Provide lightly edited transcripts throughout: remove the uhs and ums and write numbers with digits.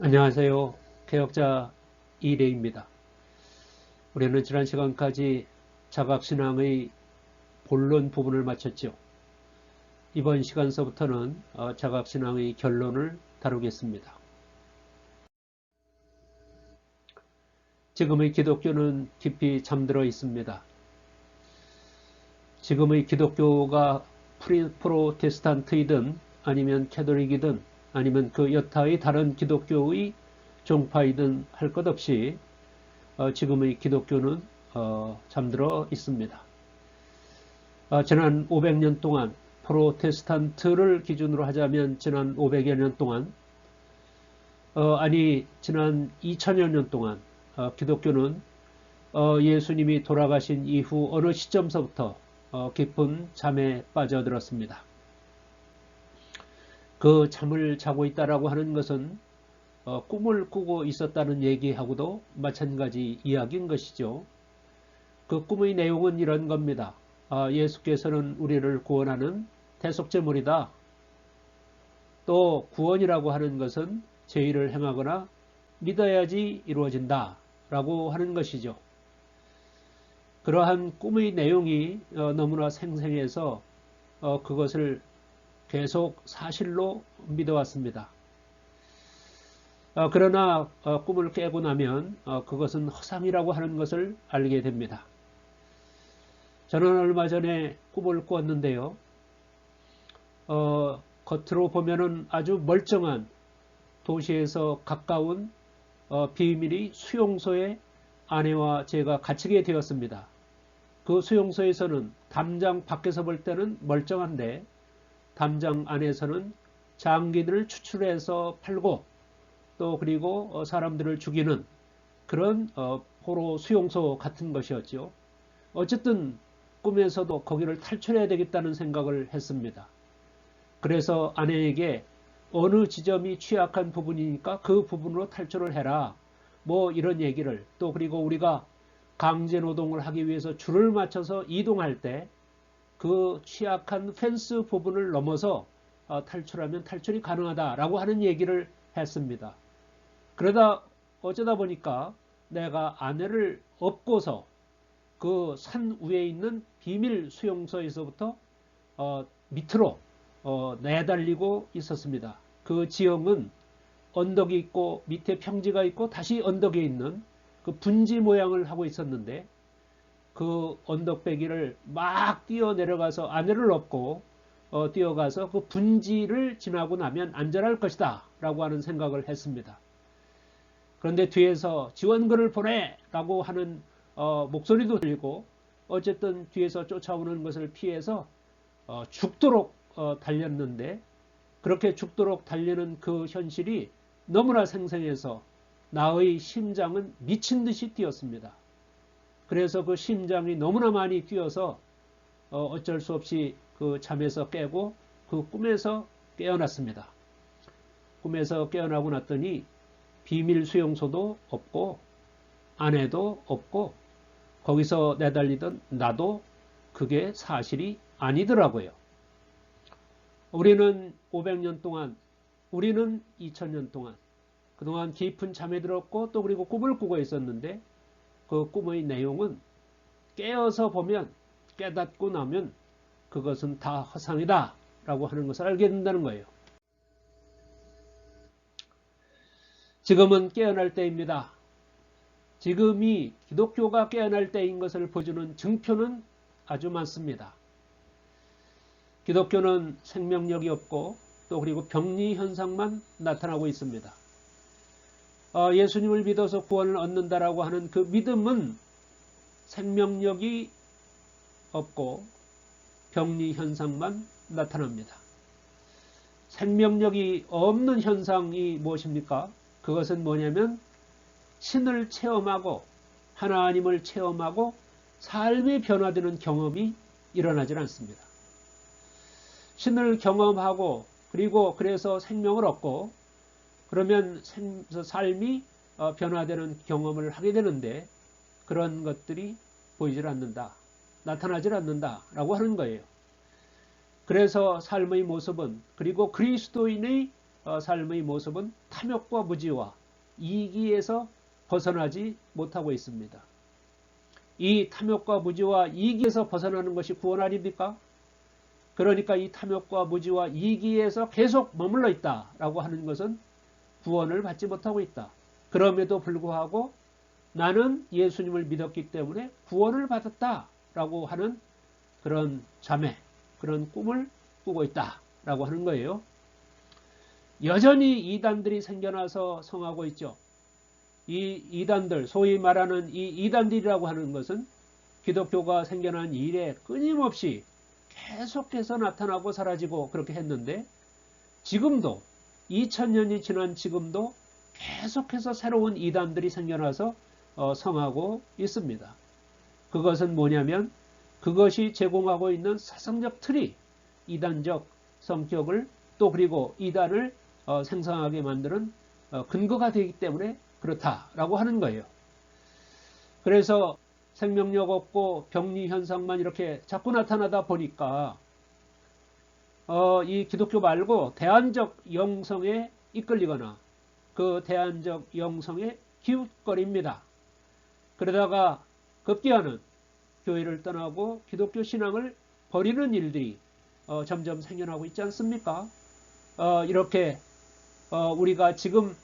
안녕하세요. 개혁자 이래입니다. 우리는 지난 시간까지 자각신앙의 본론 부분을 마쳤죠. 이번 시간서부터는 자각신앙의 결론을 다루겠습니다. 지금의 기독교는 깊이 잠들어 있습니다. 지금의 기독교가 프로테스탄트이든 아니면 캐톨릭이든 아니면 그 여타의 다른 기독교의 종파이든 할 것 없이 지금의 기독교는 잠들어 있습니다. 지난 500년 동안 프로테스탄트를 기준으로 하자면 지난 500여 년 동안 지난 2000여 년 동안 기독교는 예수님이 돌아가신 이후 어느 시점서부터 깊은 잠에 빠져들었습니다. 그 잠을 자고 있다라고 하는 것은 꿈을 꾸고 있었다는 얘기하고도 마찬가지 이야기인 것이죠. 그 꿈의 내용은 이런 겁니다. 예수께서는 우리를 구원하는 대속제물이다. 또 구원이라고 하는 것은 죄를 행하거나 믿어야지 이루어진다 라고 하는 것이죠. 그러한 꿈의 내용이 너무나 생생해서 그것을 계속 사실로 믿어왔습니다. 그러나 꿈을 깨고 나면 그것은 허상이라고 하는 것을 알게 됩니다. 저는 얼마 전에 꿈을 꾸었는데요. 겉으로 보면은 아주 멀쩡한 도시에서 가까운 비밀의 수용소에 아내와 제가 갇히게 되었습니다. 그 수용소에서는 담장 밖에서 볼 때는 멀쩡한데 담장 안에서는 장기들을 추출해서 팔고 또 그리고 사람들을 죽이는 그런 포로 수용소 같은 것이었죠. 어쨌든 꿈에서도 거기를 탈출해야 되겠다는 생각을 했습니다. 그래서 아내에게 어느 지점이 취약한 부분이니까 그 부분으로 탈출을 해라. 뭐 이런 얘기를 또 그리고 우리가 강제노동을 하기 위해서 줄을 맞춰서 이동할 때 그 취약한 펜스 부분을 넘어서 탈출하면 탈출이 가능하다라고 하는 얘기를 했습니다. 그러다 어쩌다 보니까 내가 아내를 업고서 그 산 위에 있는 비밀 수용소에서부터 밑으로 내달리고 있었습니다. 그 지형은 언덕이 있고 밑에 평지가 있고 다시 언덕에 있는 그 분지 모양을 하고 있었는데 그 언덕배기를 막 뛰어 내려가서 아내를 업고 뛰어가서 그 분지를 지나고 나면 안전할 것이다 라고 하는 생각을 했습니다. 그런데 뒤에서 지원군을 보내 라고 하는 목소리도 들리고 어쨌든 뒤에서 쫓아오는 것을 피해서 죽도록 달렸는데 그렇게 죽도록 달리는 그 현실이 너무나 생생해서 나의 심장은 미친 듯이 뛰었습니다. 그래서 그 심장이 너무나 많이 뛰어서 어쩔 수 없이 그 잠에서 깨고 그 꿈에서 깨어났습니다. 꿈에서 깨어나고 났더니 비밀 수용소도 없고 아내도 없고 거기서 내달리던 나도 그게 사실이 아니더라고요. 우리는 500년 동안 우리는 2000년 동안 그동안 깊은 잠에 들었고 또 그리고 꿈을 꾸고 있었는데 그 꿈의 내용은 깨어서 보면 깨닫고 나면 그것은 다 허상이다 라고 하는 것을 알게 된다는 거예요. 지금은 깨어날 때입니다. 지금이 기독교가 깨어날 때인 것을 보여주는 증표는 아주 많습니다. 기독교는 생명력이 없고 또 그리고 병리 현상만 나타나고 있습니다. 예수님을 믿어서 구원을 얻는다라고 하는 그 믿음은 생명력이 없고 병리 현상만 나타납니다. 생명력이 없는 현상이 무엇입니까? 그것은 뭐냐면 신을 체험하고 하나님을 체험하고 삶이 변화되는 경험이 일어나질 않습니다. 신을 경험하고 그리고 그래서 생명을 얻고 그러면 삶이 변화되는 경험을 하게 되는데 그런 것들이 보이질 않는다. 나타나질 않는다라고 하는 거예요. 그래서 삶의 모습은 그리고 그리스도인의 삶의 모습은 탐욕과 무지와 이기에서 벗어나지 못하고 있습니다. 이 탐욕과 무지와 이기에서 벗어나는 것이 구원 아닙니까? 그러니까 이 탐욕과 무지와 이기에서 계속 머물러 있다라고 하는 것은 구원을 받지 못하고 있다. 그럼에도 불구하고 나는 예수님을 믿었기 때문에 구원을 받았다라고 하는 그런 자매, 그런 꿈을 꾸고 있다라고 하는 거예요. 여전히 이단들이 생겨나서 성하고 있죠. 이 이단들, 소위 말하는 이 이단들이라고 하는 것은 기독교가 생겨난 이래 끊임없이 계속해서 나타나고 사라지고 그렇게 했는데 지금도 2000년이 지난 지금도 계속해서 새로운 이단들이 생겨나서 성하고 있습니다. 그것은 뭐냐면 그것이 제공하고 있는 사상적 틀이 이단적 성격을 또 그리고 이단을 생성하게 만드는 근거가 되기 때문에 그렇다라고 하는 거예요. 그래서 생명력 없고 병리 현상만 이렇게 자꾸 나타나다 보니까 이 기독교 말고 대안적 영성에 이끌리거나 그 대안적 영성에 기웃거립니다. 그러다가 급기야는 교회를 떠나고 기독교 신앙을 버리는 일들이 점점 생겨나고 있지 않습니까? 이렇게 우리가 지금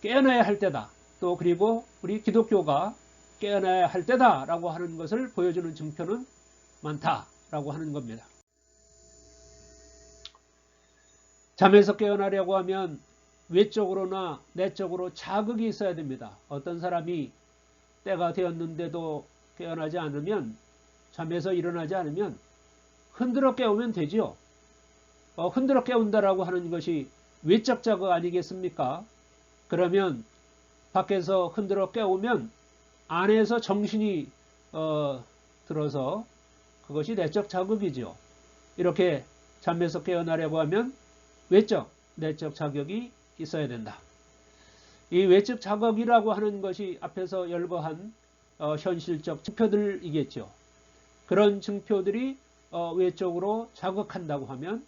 깨어나야 할 때다. 또 그리고 우리 기독교가 깨어나야 할 때다라고 하는 것을 보여주는 증표는 많다라고 하는 겁니다. 잠에서 깨어나려고 하면 외적으로나 내적으로 자극이 있어야 됩니다. 어떤 사람이 때가 되었는데도 깨어나지 않으면, 잠에서 일어나지 않으면 흔들어 깨우면 되죠. 흔들어 깨운다라고 하는 것이 외적 자극 아니겠습니까? 그러면 밖에서 흔들어 깨우면 안에서 정신이 들어서 그것이 내적 자극이죠. 이렇게 잠에서 깨어나려고 하면 외적, 내적 자극이 있어야 된다. 이 외적 자극이라고 하는 것이 앞에서 열거한 현실적 증표들이겠죠. 그런 증표들이 외적으로 자극한다고 하면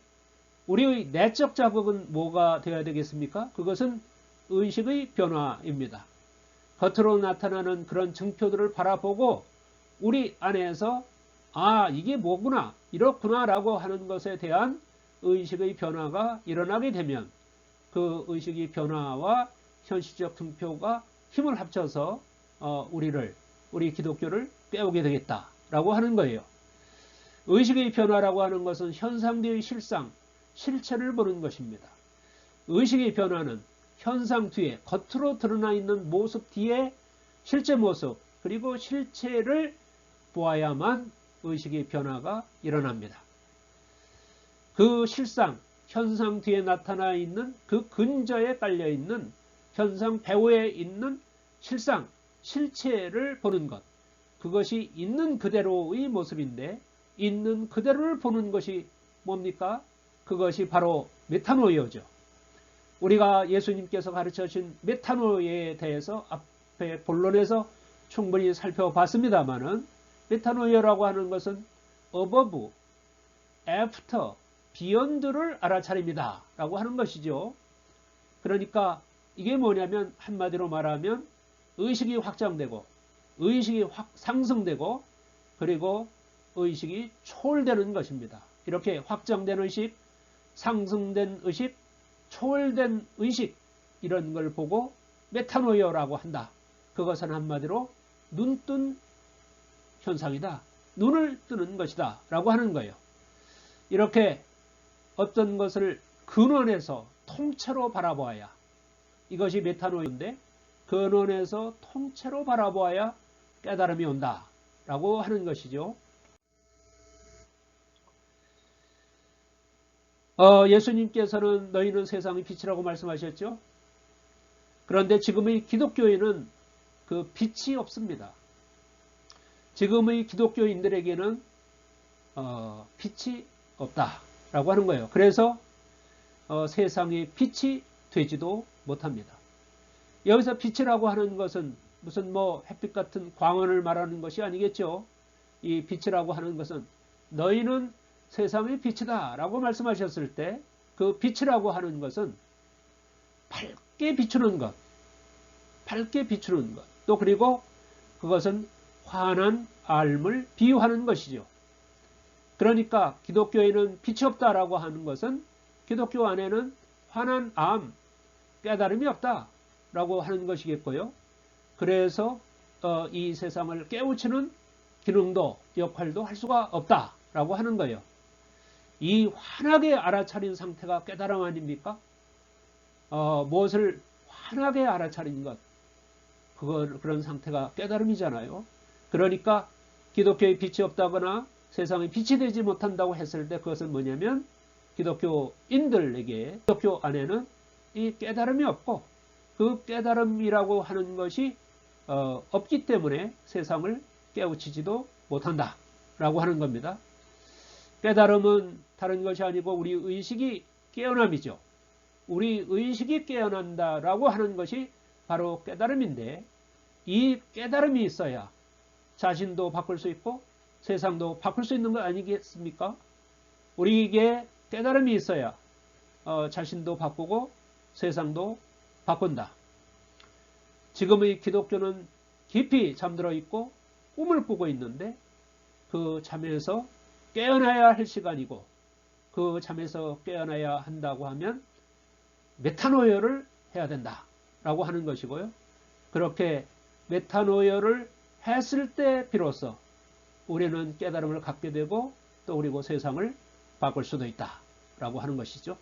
우리의 내적 자극은 뭐가 되어야 되겠습니까? 그것은 의식의 변화입니다. 겉으로 나타나는 그런 증표들을 바라보고 우리 안에서 이게 뭐구나, 이렇구나 라고 하는 것에 대한 의식의 변화가 일어나게 되면 그 의식의 변화와 현실적 증표가 힘을 합쳐서 우리 기독교를 깨우게 되겠다라고 하는 거예요. 의식의 변화라고 하는 것은 현상대의 실상, 실체를 보는 것입니다. 의식의 변화는 현상 뒤에 겉으로 드러나 있는 모습 뒤에 실제 모습 그리고 실체를 보아야만 의식의 변화가 일어납니다. 그 실상, 현상 뒤에 나타나 있는 그 근저에 깔려 있는 현상 배후에 있는 실상, 실체를 보는 것. 그것이 있는 그대로의 모습인데 있는 그대로를 보는 것이 뭡니까? 그것이 바로 메타노이어죠. 우리가 예수님께서 가르쳐 주신 메타노이어에 대해서 앞에 본론에서 충분히 살펴봤습니다마는 메타노이어라고 하는 것은 above, after, beyond를 알아차립니다 라고 하는 것이죠. 그러니까 이게 뭐냐면 한마디로 말하면 의식이 확장되고 의식이 상승되고 그리고 의식이 초월되는 것입니다. 이렇게 확장된 의식, 상승된 의식, 초월된 의식 이런 걸 보고 메타노이어라고 한다. 그것은 한마디로 눈뜬 현상이다. 눈을 뜨는 것이다 라고 하는 거예요. 이렇게 어떤 것을 근원에서 통째로 바라보아야 이것이 메타노이어인데 근원에서 통째로 바라보아야 깨달음이 온다 라고 하는 것이죠. 예수님께서는 너희는 세상의 빛이라고 말씀하셨죠. 그런데 지금의 기독교인은 그 빛이 없습니다. 지금의 기독교인들에게는 빛이 없다라고 하는 거예요. 그래서 세상의 빛이 되지도 못합니다. 여기서 빛이라고 하는 것은 무슨 햇빛 같은 광원을 말하는 것이 아니겠죠. 이 빛이라고 하는 것은 너희는 세상의 빛이다 라고 말씀하셨을 때 그 빛이라고 하는 것은 밝게 비추는 것, 밝게 비추는 것. 또 그리고 그것은 환한 알을 비유하는 것이죠. 그러니까 기독교에는 빛이 없다라고 하는 것은 기독교 안에는 환한 암, 깨달음이 없다라고 하는 것이겠고요. 그래서 이 세상을 깨우치는 기능도 역할도 할 수가 없다라고 하는 거예요. 이 환하게 알아차린 상태가 깨달음 아닙니까? 무엇을 환하게 알아차린 것, 그런 상태가 깨달음이잖아요. 그러니까 기독교에 빛이 없다거나 세상에 빛이 되지 못한다고 했을 때 그것은 뭐냐면 기독교인들에게 기독교 안에는 이 깨달음이 없고 그 깨달음이라고 하는 것이 없기 때문에 세상을 깨우치지도 못한다라고 하는 겁니다. 깨달음은 다른 것이 아니고 우리 의식이 깨어남이죠. 우리 의식이 깨어난다라고 하는 것이 바로 깨달음인데 이 깨달음이 있어야 자신도 바꿀 수 있고 세상도 바꿀 수 있는 거 아니겠습니까? 우리에게 깨달음이 있어야 자신도 바꾸고 세상도 바꾼다. 지금의 기독교는 깊이 잠들어 있고 꿈을 꾸고 있는데 그 잠에서 깨어나야 할 시간이고 그 잠에서 깨어나야 한다고 하면 메타노이어를 해야 된다라고 하는 것이고요. 그렇게 메타노이어를 했을 때 비로소 우리는 깨달음을 갖게 되고 또 그리고 세상을 바꿀 수도 있다라고 하는 것이죠.